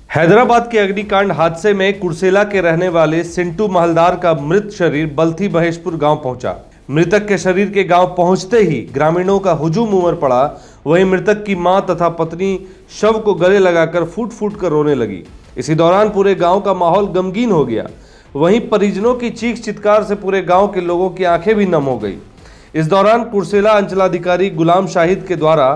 हैदराबाद के अग्निकांड हादसे में कुर्सेला के रहने वाले सिंटू महलदार का मृत शरीर बल्थी महेशपुर गांव पहुंचा। मृतक के शरीर के गांव पहुंचते ही ग्रामीणों का हुजूम उमड़ पड़ा। वहीं मृतक की मां तथा पत्नी शव को गले लगाकर फूट फूट कर रोने लगी। इसी दौरान पूरे गांव का माहौल गमगीन हो गया। वहीं परिजनों की चीख चित्कार से पूरे गांव के लोगों की आंखें भी नम हो गई। इस दौरान कुर्सेला अंचलाधिकारी गुलाम शाहिद के द्वारा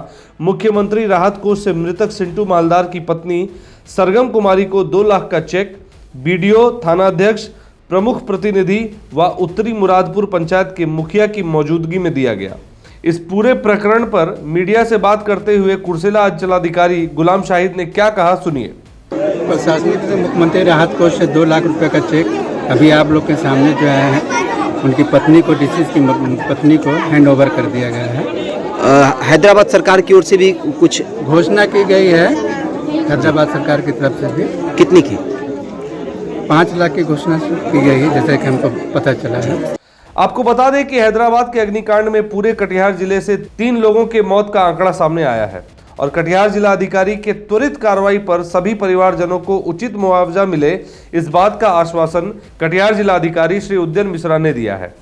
मुख्यमंत्री राहत कोष से मृतक सिंटू मालदार की पत्नी सरगम कुमारी को 2 लाख का चेक बीडीओ, थानाध्यक्ष, प्रमुख प्रतिनिधि व उत्तरी मुरादपुर पंचायत के मुखिया की मौजूदगी में दिया गया। इस पूरे प्रकरण पर मीडिया से बात करते हुए कुर्सेला अंचलाधिकारी गुलाम शाहिद ने क्या कहा, सुनिए। प्रशासनिक से मुख्यमंत्री राहत कोष से 2 लाख रुपए का चेक अभी आप लोग के सामने जो है उनकी पत्नी को, डिसीज की पत्नी को हैंड ओवर कर दिया गया है। हैदराबाद सरकार की ओर से भी कुछ घोषणा की गई है, हैदराबाद सरकार की तरफ से भी। कितनी की? 5 लाख की घोषणा की गई है, जैसे कि हमको पता चला है। आपको बता दें कि हैदराबाद के अग्निकांड में पूरे कटिहार जिले से 3 लोगों के मौत का आंकड़ा सामने आया है और कटिहार जिला अधिकारी के त्वरित कार्रवाई पर सभी परिवारजनों को उचित मुआवजा मिले, इस बात का आश्वासन कटिहार जिला अधिकारी श्री उद्यन मिश्रा ने दिया है।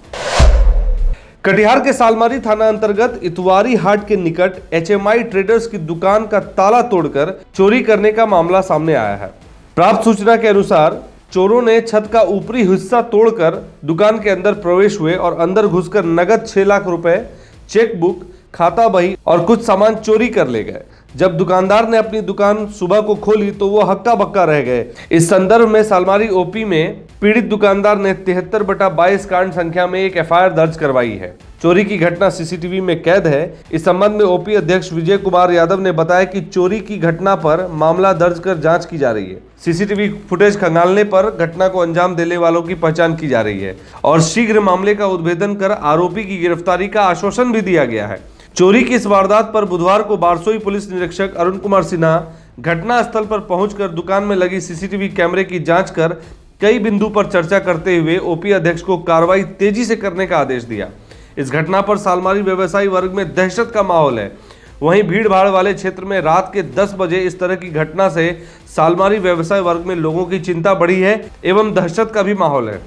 कटिहार के सालमारी थाना अंतर्गत इतवारी हाट के निकट HMI ट्रेडर्स की दुकान का ताला तोड़कर चोरी करने का मामला सामने आया है। प्राप्त सूचना के अनुसार चोरों ने छत का ऊपरी हिस्सा तोड़कर दुकान के अंदर प्रवेश हुए और अंदर घुसकर नगद 6 लाख रुपए, चेक बुक, खाता बही और कुछ सामान चोरी कर ले गए। जब दुकानदार ने अपनी दुकान सुबह को खोली तो वो हक्का बक्का रह गए। इस संदर्भ में सालमारी ओपी में पीड़ित दुकानदार ने 73/22 कांड संख्या में एक FIR दर्ज करवाई है। चोरी की घटना CCTV में कैद है। इस संबंध में OP अध्यक्ष विजय कुमार यादव ने बताया कि चोरी की घटना पर मामला दर्ज कर जांच की जा रही है। CCTV फुटेज खंगालने पर घटना को अंजाम देने वालों की पहचान की जा रही है और शीघ्र मामले का उद्भेदन कर आरोपी की गिरफ्तारी का आश्वासन भी दिया गया है। चोरी की इस वारदात पर बुधवार को बारसोई पुलिस निरीक्षक अरुण कुमार सिन्हा घटना स्थल पर पहुंचकर दुकान में लगी CCTV कैमरे की जांच कर कई बिंदु पर चर्चा करते हुए OP अध्यक्ष को कार्रवाई तेजी से करने का आदेश दिया। इस घटना पर सालमारी व्यवसायी वर्ग में दहशत का माहौल है। वहीं भीड़ भाड़ वाले क्षेत्र में रात के 10 बजे इस तरह की घटना से सालमारी व्यवसाय वर्ग में लोगों की चिंता बढ़ी है एवं दहशत का भी माहौल है।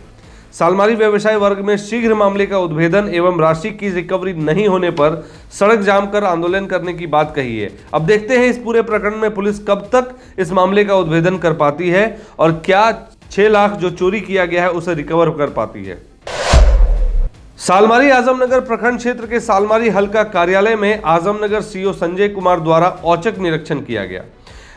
सालमारी व्यवसाय वर्ग में शीघ्र मामले का उद्भेदन एवं राशि की रिकवरी नहीं होने पर सड़क जाम कर आंदोलन करने की बात कही है। अब देखते हैं इस पूरे प्रकरण में पुलिस कब तक इस मामले का उद्भेदन कर पाती है और क्या 6 लाख जो चोरी किया गया है उसे रिकवर कर पाती है। सालमारी आजमनगर प्रखंड क्षेत्र के सालमारी हल्का कार्यालय में आजमनगर CO संजय कुमार द्वारा औचक निरीक्षण किया गया।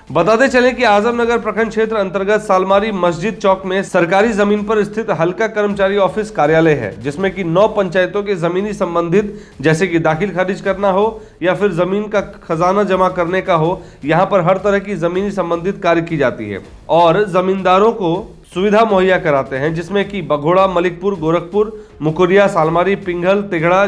बताते चले कि आजमनगर प्रखंड क्षेत्र अंतर्गत सालमारी मस्जिद चौक में सरकारी जमीन पर स्थित हल्का कर्मचारी ऑफिस कार्यालय है, जिसमें कि 9 पंचायतों के जमीनी संबंधित जैसे कि दाखिल खारिज करना हो या फिर जमीन का खजाना जमा करने का हो, यहाँ पर हर तरह की जमीनी संबंधित कार्य की जाती है और जमींदारों को सुविधा मुहैया कराते हैं, जिसमें कि बघोड़ा, मलिकपुर, गोरखपुर, मुकुरिया, सालमारी, पिंघल, तिगड़ा,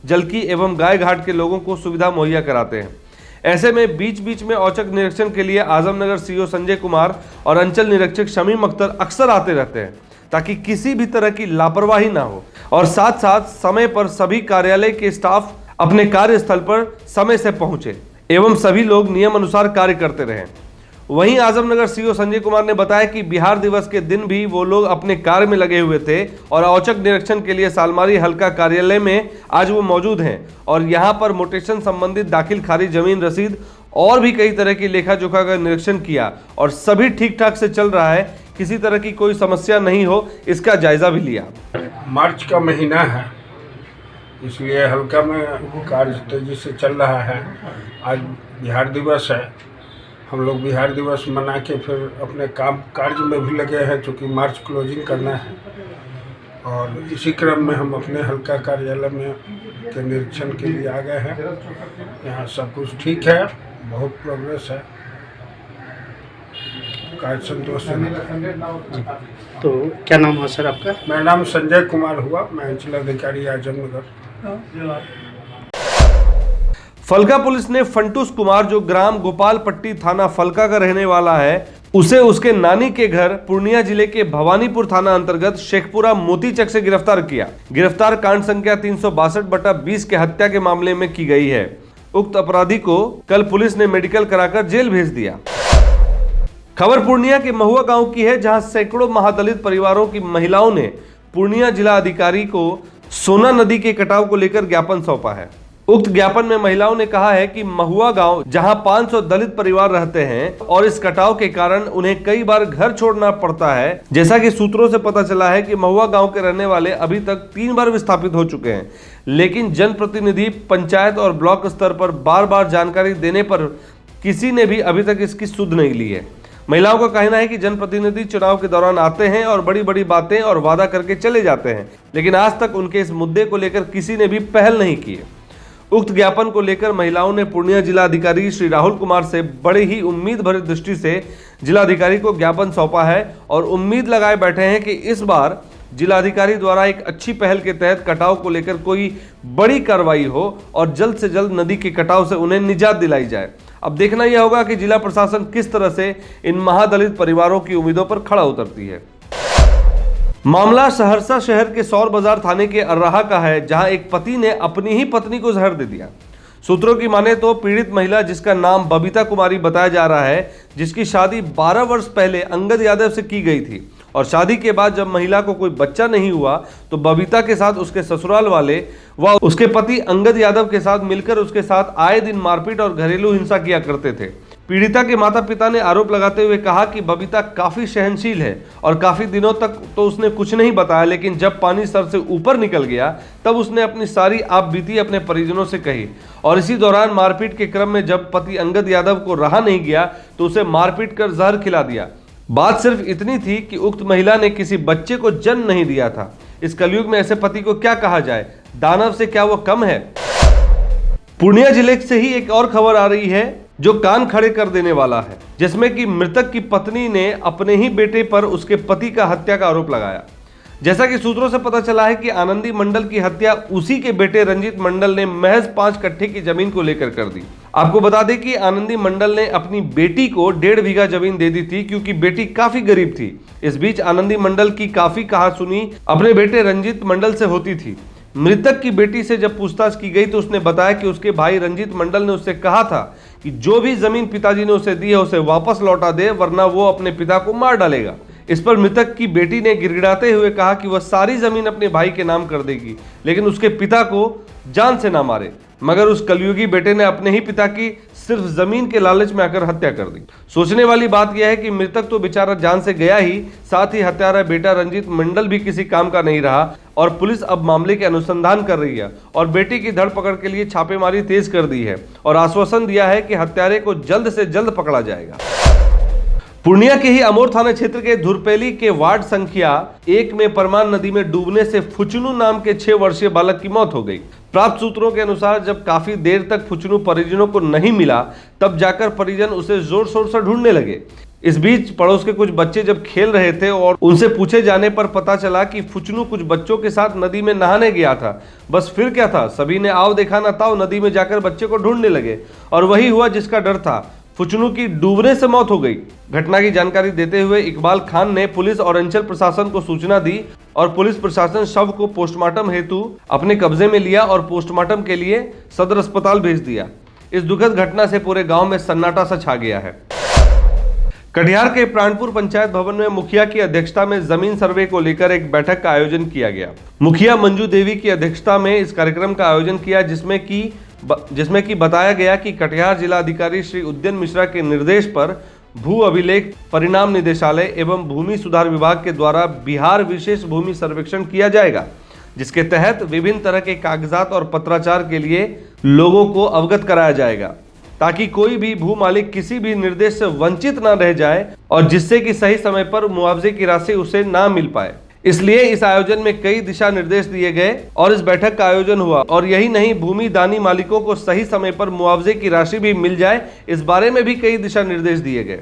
जलकी एवं गाय घाट के लोगों को सुविधा मुहैया कराते हैं। ऐसे में बीच बीच में औचक निरीक्षण के लिए आजमनगर CO संजय कुमार और अंचल निरीक्षक शमीम अख्तर अक्सर आते रहते हैं ताकि किसी भी तरह की लापरवाही ना हो और साथ साथ समय पर सभी कार्यालय के स्टाफ अपने कार्यस्थल पर समय से पहुंचे एवं सभी लोग नियम अनुसार कार्य करते रहें। वहीं आजमनगर CO संजय कुमार ने बताया कि बिहार दिवस के दिन भी वो लोग अपने कार्य में लगे हुए थे और औचक निरीक्षण के लिए सालमारी हल्का कार्यालय में आज वो मौजूद हैं और यहाँ पर मोटेशन संबंधित दाखिल खारिज, जमीन रसीद और भी कई तरह की लेखा जोखा का निरीक्षण किया और सभी ठीक ठाक से चल रहा है, किसी तरह की कोई समस्या नहीं हो इसका जायजा भी लिया। मार्च का महीना है, इसलिए हल्का में कार्य तेजी से चल रहा है। आज बिहार दिवस है, हम लोग बिहार दिवस मना के फिर अपने काम कार्य में भी लगे हैं, चूँकि मार्च क्लोजिंग करना है और इसी क्रम में हम अपने हल्का कार्यालय में के निरीक्षण के लिए आ गए हैं। यहाँ सब कुछ ठीक है, बहुत प्रोग्रेस है, कार्य संतोषजनक। तो क्या नाम है सर आपका? मेरा नाम संजय कुमार हुआ, मैं अंचलाधिकारी आजमनगर। फलका पुलिस ने फंटूस कुमार, जो ग्राम गोपालपट्टी थाना फलका का रहने वाला है, उसे उसके नानी के घर पूर्णिया जिले के भवानीपुर थाना अंतर्गत शेखपुरा मोतीचक से गिरफ्तार किया। गिरफ्तार कांड संख्या 362/20 के हत्या के मामले में की गई है। उक्त अपराधी को कल पुलिस ने मेडिकल कराकर जेल भेज दिया। खबर पूर्णिया के महुआ गांव की है, जहां सैकड़ों महादलित परिवारों की महिलाओं ने पूर्णिया जिला अधिकारी को सोना नदी के कटाव को लेकर ज्ञापन सौंपा है। उक्त ज्ञापन में महिलाओं ने कहा है कि महुआ गांव जहां 500 दलित परिवार रहते हैं और इस कटाव के कारण उन्हें कई बार घर छोड़ना पड़ता है। जैसा कि सूत्रों से पता चला है कि महुआ गांव के रहने वाले अभी तक 3 बार विस्थापित हो चुके हैं, लेकिन जनप्रतिनिधि, पंचायत और ब्लॉक स्तर पर बार बार जानकारी देने पर किसी ने भी अभी तक इसकी सुध नहीं ली है। महिलाओं का कहना है कि जनप्रतिनिधि चुनाव के दौरान आते हैं और बड़ी बड़ी बातें और वादा करके चले जाते हैं, लेकिन आज तक उनके इस मुद्दे को लेकर किसी ने भी पहल नहीं की है। उक्त ज्ञापन को लेकर महिलाओं ने पूर्णिया जिलाधिकारी श्री राहुल कुमार से बड़े ही उम्मीद भरी दृष्टि से जिलाधिकारी को ज्ञापन सौंपा है और उम्मीद लगाए बैठे हैं कि इस बार जिलाधिकारी द्वारा एक अच्छी पहल के तहत कटाव को लेकर कोई बड़ी कार्रवाई हो और जल्द से जल्द नदी के कटाव से उन्हें निजात दिलाई जाए। अब देखना यह होगा कि जिला प्रशासन किस तरह से इन महादलित परिवारों की उम्मीदों पर खड़ा उतरती है। मामला सहरसा शहर के सौर बाजार थाने के अर्राहा का है, जहां एक पति ने अपनी ही पत्नी को जहर दे दिया। सूत्रों की माने तो पीड़ित महिला, जिसका नाम बबीता कुमारी बताया जा रहा है, जिसकी शादी 12 वर्ष पहले अंगद यादव से की गई थी और शादी के बाद जब महिला को कोई बच्चा नहीं हुआ तो बबीता के साथ उसके ससुराल वाले व उसके पति अंगद यादव के साथ मिलकर उसके साथ आए दिन मारपीट और घरेलू हिंसा किया करते थे। पीड़िता के माता पिता ने आरोप लगाते हुए कहा कि बबीता काफी सहनशील है और काफी दिनों तक तो उसने कुछ नहीं बताया, लेकिन जब पानी सर से ऊपर निकल गया तब उसने अपनी सारी आपबीती अपने परिजनों से कही और इसी दौरान मारपीट के क्रम में जब पति अंगद यादव को रहा नहीं गया तो उसे मारपीट कर जहर खिला दिया। बात सिर्फ इतनी थी कि उक्त महिला ने किसी बच्चे को जन्म नहीं दिया था। इस कलयुग में ऐसे पति को क्या कहा जाए, दानव से क्या वो कम है। पूर्णिया जिले से ही एक और खबर आ रही है जो कान खड़े कर देने वाला है, जिसमें कि मृतक की पत्नी ने अपने ही बेटे पर उसके पति का हत्या का आरोप लगाया। जैसा कि सूत्रों से पता चला है कि आनंदी मंडल की हत्या उसी के बेटे रंजीत मंडल ने महज 5 कट्ठे की जमीन को लेकर कर दी। आपको बता दें कि आनंदी मंडल ने अपनी बेटी को 1.5 बीघा जमीन दे दी थी, क्योंकि बेटी काफी गरीब थी। इस बीच आनंदी मंडल की काफी कहासुनी अपने बेटे रंजीत मंडल से होती थी। मृतक की बेटी से जब पूछताछ की गई तो उसने बताया कि उसके भाई रंजीत मंडल ने उससे कहा था कि जो भी जमीन पिताजी ने उसे दी है उसे वापस लौटा दे, वरना वो अपने पिता को मार डालेगा। इस पर मृतक की बेटी ने गिड़गिड़ाते हुए कहा कि वह सारी जमीन अपने भाई के नाम कर देगी, लेकिन उसके पिता को जान से ना मारे। मगर उस कलयुगी बेटे ने अपने ही पिता की सिर्फ जमीन के लालच में आकर हत्या कर दी। सोचने वाली बात यह है कि मृतक तो बेचारा जान से गया ही, साथ ही हत्यारा बेटा रंजीत मंडल भी किसी काम का नहीं रहा और पुलिस अब मामले के अनुसंधान कर रही है और बेटी की धरपकड़ के लिए छापेमारी तेज कर दी है और आश्वासन दिया है कि हत्यारे को जल्द से जल्द पकड़ा जाएगा। पूर्णिया के ही अमोर थाना क्षेत्र के धुरपेली के वार्ड संख्या 1 में परमान नदी में डूबने से फुचनू नाम के 6 वर्षीय बालक की मौत हो गई। प्राप्त सूत्रों के अनुसार जब काफी देर तक फुचनू परिजनों को नहीं मिला तब जाकर परिजन उसे जोर शोर से ढूंढने लगे। इस बीच पड़ोस के कुछ बच्चे जब खेल रहे थे और उनसे पूछे जाने पर पता चला कि फुचनू कुछ बच्चों के साथ नदी में नहाने गया था। बस फिर क्या था, सभी ने आओ देखा ना ताओ नदी में जाकर बच्चे को ढूंढने लगे और वही हुआ जिसका डर था। फुचनू की डूबने से मौत हो गई। घटना की जानकारी देते हुए इकबाल खान ने पुलिस और अंचल प्रशासन को सूचना दी और पुलिस प्रशासन शव को पोस्टमार्टम हेतु अपने कब्जे में लिया और पोस्टमार्टम के लिए सदर अस्पताल भेज दिया। इस दुखद घटना से पूरे गांव में सन्नाटा सा छा गया है। कटिहार के प्राणपुर पंचायत भवन में मुखिया की अध्यक्षता में जमीन सर्वे को लेकर एक बैठक का आयोजन किया गया। मुखिया मंजू देवी की अध्यक्षता में इस कार्यक्रम का आयोजन किया, जिसमें कि बताया गया कि कटिहार जिला अधिकारी श्री उद्यन मिश्रा के निर्देश पर भू अभिलेख परिणाम निदेशालय एवं भूमि सुधार विभाग के द्वारा बिहार विशेष भूमि सर्वेक्षण किया जाएगा, जिसके तहत विभिन्न तरह के कागजात और पत्राचार के लिए लोगों को अवगत कराया जाएगा, ताकि कोई भी भू मालिक किसी भी निर्देश से वंचित न रह जाए और जिससे कि सही समय पर मुआवजे की राशि उसे ना मिल पाए। इसलिए इस आयोजन में कई दिशा निर्देश दिए गए और इस बैठक का आयोजन हुआ। और यही नहीं, भूमि दानी मालिकों को सही समय पर मुआवजे की राशि भी मिल जाए, इस बारे में भी कई दिशा निर्देश दिए गए।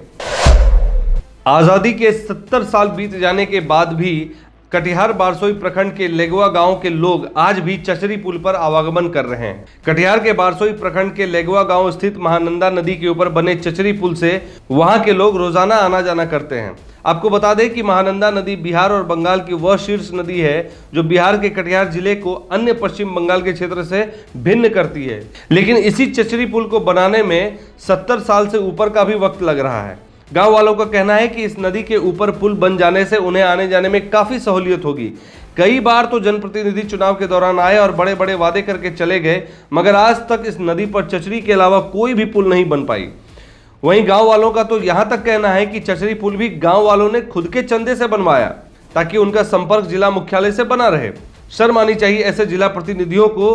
आजादी के 70 साल बीत जाने के बाद भी कटिहार बारसोई प्रखंड के लेगवा गांव के लोग आज भी चचरी पुल पर आवागमन कर रहे हैं। कटिहार के बारसोई प्रखंड के लेगवा गांव स्थित महानंदा नदी के ऊपर बने चचरी पुल से वहां के लोग रोजाना आना जाना करते हैं। आपको बता दें कि महानंदा नदी बिहार और बंगाल की वह शीर्ष नदी है जो बिहार के कटिहार जिले को अन्य पश्चिम बंगाल के क्षेत्र से भिन्न करती है। लेकिन इसी चचरी पुल को बनाने में 70 साल से ऊपर का भी वक्त लग रहा है। गांव वालों का कहना है कि इस नदी के ऊपर पुल बन जाने से उन्हें आने जाने में काफी सहूलियत होगी। कई बार तो जनप्रतिनिधि चुनाव के दौरान आए और बड़े बड़े वादे करके चले गए, मगर आज तक इस नदी पर चचरी के अलावा कोई भी पुल नहीं बन पाई। वहीं गांव वालों का तो यहां तक कहना है कि चचरी पुल भी गांव वालों ने खुद के चंदे से बनवाया ताकि उनका संपर्क जिला मुख्यालय से बना रहे। शर्म आनी चाहिए ऐसे जिला प्रतिनिधियों को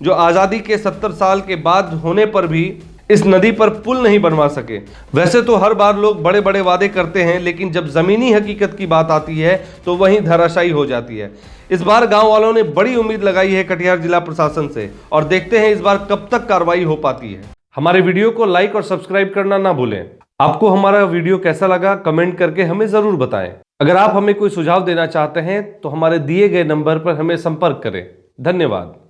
जो आजादी के 70 साल के बाद होने पर भी इस नदी पर पुल नहीं बनवा सके। वैसे तो हर बार लोग बड़े बड़े वादे करते हैं, लेकिन जब जमीनी हकीकत की बात आती है तो वहीं धराशायी हो जाती है। इस बार गांव वालों ने बड़ी उम्मीद लगाई है कटिहार जिला प्रशासन से और देखते हैं इस बार कब तक कार्रवाई हो पाती है। हमारे वीडियो को लाइक और सब्सक्राइब करना ना भूलें। आपको हमारा वीडियो कैसा लगा कमेंट करके हमें जरूर बताएं। अगर आप हमें कोई सुझाव देना चाहते हैं तो हमारे दिए गए नंबर पर हमें संपर्क करें। धन्यवाद।